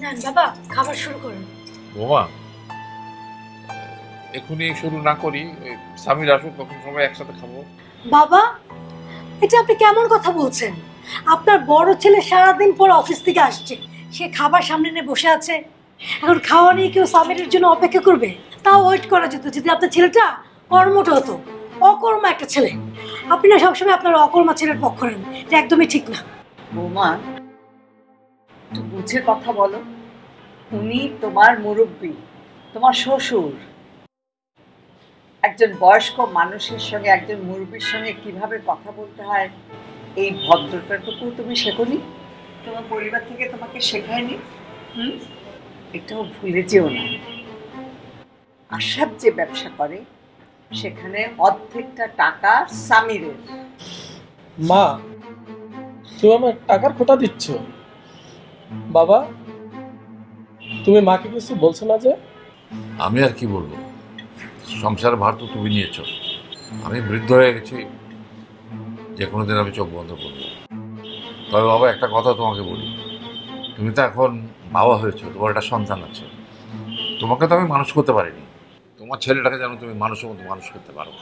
না বাবা, খাবার শুরু করুন। বোমা, এখনই শুরু না করি, স্বামীর আসুক, তখন সবাই একসাথে খাবো। বাবা, এটা আপনি কেমন কথা বলছেন? আপনার বড় ছেলে সারাদিন পর অফিস থেকে আসছে, সে খাবার সামনে নিয়ে বসে আছে। এখন খাওয়া নিয়ে কেউ সামিরের জন্য অপেক্ষা করবে? তাও ওয়েট করা যেত যদি আপনার ছেলেটা কর্মঠ হতো। অকর্মা একটা ছেলে। আপনি না সবসময় আপনার অকর্মা ছেলের পক্ষ নেন, এটা একদমই ঠিক না। বৌমা, একটু বুঝে কথা বলো। উনি তোমার মুরব্বী, তোমার শ্বশুর। একজন বয়স্ক মানুষের সঙ্গে একজন মুরব্বীর সঙ্গে কিভাবে কথা বলতে হয় এই ভদ্রতাটুকু তুমি শেখোনি? তোমার পরিবার থেকে তোমাকে শেখায়নি? এটাও ভুলে যেও না। আশাব যে ব্যবসা করে সেখানে অর্ধেকটা টাকা সামিরের। মা, তুমি আমার টাকার খোটা দিচ্ছ। বাবা, তুমি মাকে কিছু বলছো না যে? আমি আর কি বলবো, সংসার ভার তো তুমি নিয়েছো। আমি বৃদ্ধ হয়ে গেছি, যে কোনো দিন আমি চোখ বন্ধ করবো। তবে বাবা, একটা কথা তোমাকে বলি, তুমি তো এখন বাবা হয়েছো, তোমার একটা সন্তান আছে। তোমাকে তো আমি মানুষ করতে পারিনি, তোমার ছেলেটাকে যেন তুমি মানুষের মতো মানুষ করতে পারো।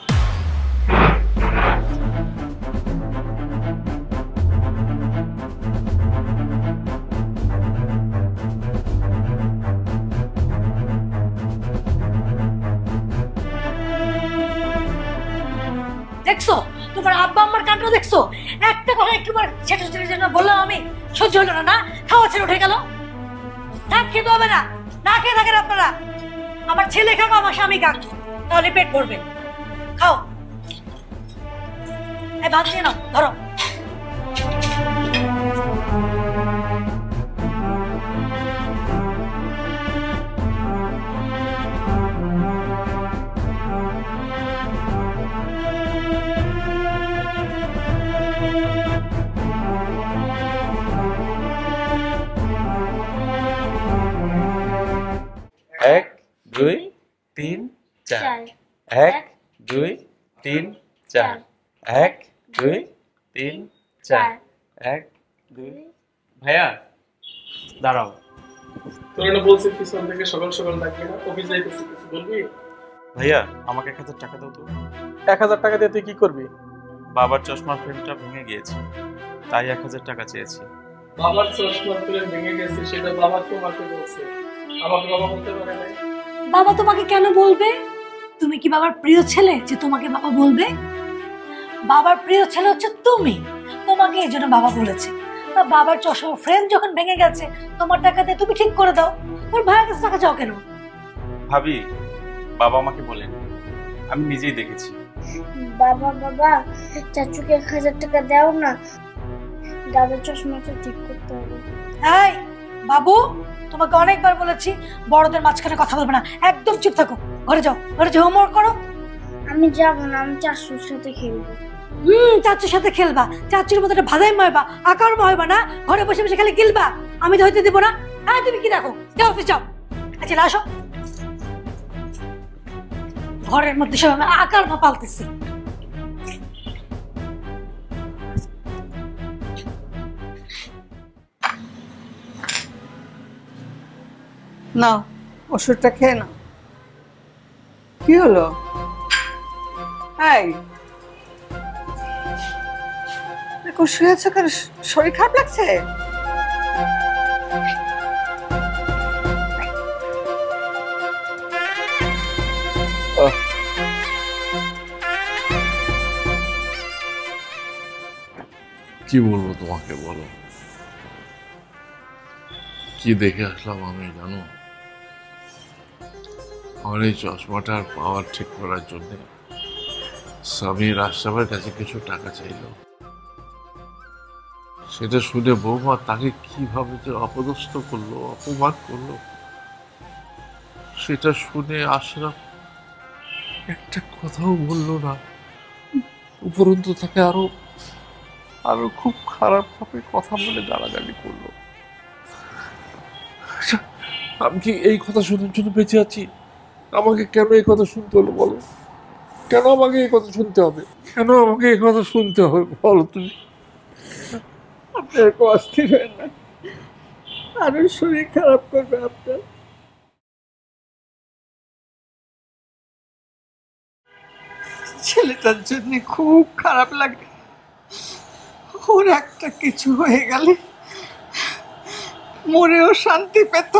দেখছো তোমার আব্বা আম্মার কাণ্ড দেখছো? একটা কথা একটু ছেলে ছেলের জন্য বললাম আমি, সহ্য হলো না। না খাওয়া ছেলে উঠে গেল, থাক খেতে হবে না, না খেয়ে থাকেন আপনারা। আমার ছেলে খাক, আমার স্বামী খাক, তাহলে পেট ভরবে। খাও, এই ভাত নিয়ে নাও, ধরো। এক, দুই, তিন, চার। এক, দুই, তিন, চার। এক, দুই, তিন, চার। এক, দুই। ভাইয়া দাঁড়াও। তোর না বলছি পিছন থেকে সকাল সকাল ডাকবি না, অফিস যাইতেছি, কিছু বলবি? ভাইয়া, আমাকে 1000 টাকা দাও তো। 1000 টাকা দিয়ে তুই কি করবি? বাবার চশমার ফ্রেমটা ভেঙে গিয়েছে, তাই 1000 টাকা চেয়েছি। বাবার চশমার ফ্রেম ভেঙে গেছে, সেটা বাবা তোমাকে বলছে, আমাকে বাবা বলতে পারে না। বাবা তোমাকে কেন বলবে? তুমি কি বাবার প্রিয় ছেলে যে তোমাকে বাবা বলবে? বাবার প্রিয় ছেলে হচ্ছে তুমি, তোমাকে এই জন্য বাবা বলেছে। তা বাবার চশমার ফ্রেম যখন ভেঙে গেছে, তোমার টাকা দিয়ে তুমি ঠিক করে দাও। ওর ভাইয়ের কাছে টাকা চাও কেন? ভাবি, বাবা আমাকে বলেন, আমি নিজেই দেখেছি। বাবা বাবা, চাচুকে 1000 টাকা দাও না, দাদার চশমাটা ঠিক করতে হবে। এই বাবু, তোমাকে অনেকবার বলেছি বড়দের মাঝখানে কথা বলবে না, একদম চুপ থাকো। ঘরে যাও, ঘরে যাও, হোমওয়ার্ক করো। আমি যাবো না, আমি চাচুর সাথে খেলবো। চাচুর সাথে খেলবা? চাচুর মতো একটা ভাদাই ময়বা, আকার ময়বা না, ঘরে বসে বসে খালি গিলবা। আমি তো হইতে দিব না। হ্যাঁ, তুমি কি দেখো? যাও অফিস যাও। আচ্ছা আসো, ঘরের মধ্যে সব আমি আকার মা পালতেছি। না, ওষুধটা খেয়ে নাও। কি হলো? এই দেখো, শুয়েছ কেন? শরীর খারাপ লাগছে? কি বলবো তোমাকে, বলো। কি দেখে আসলাম আমি জানো? আমার এই চশমাটার পাওয়ার ঠিক করার জন্য স্বামীর আশরাফের কাছে কিছু টাকা চাইল। সেটা শুনে বৌমা তাকে কিভাবে যে অপদস্থ করলো, অপমান করলো, সেটা শুনে আশরাফ একটা কথাও বললো না। উপরন্তু তাকে আরো আরো খুব খারাপ ভাবে কথা বলে গালাগালি করলো। আমি কি এই কথা শোনার জন্য বেঁচে আছি? আমাকে কেন এই কথা শুনতে হলো বলো? কেন আমাকে এই কথা শুনতে হবে? কেন আমাকে এই কথা শুনতে হবে বলো তুমি? আপনার অস্থির হয় না, আরো শরীর খারাপ করবে আপনার। ছেলেটার জন্য খুব খারাপ লাগে। ওর একটা কিছু হয়ে গেলে মরেও শান্তি পেত।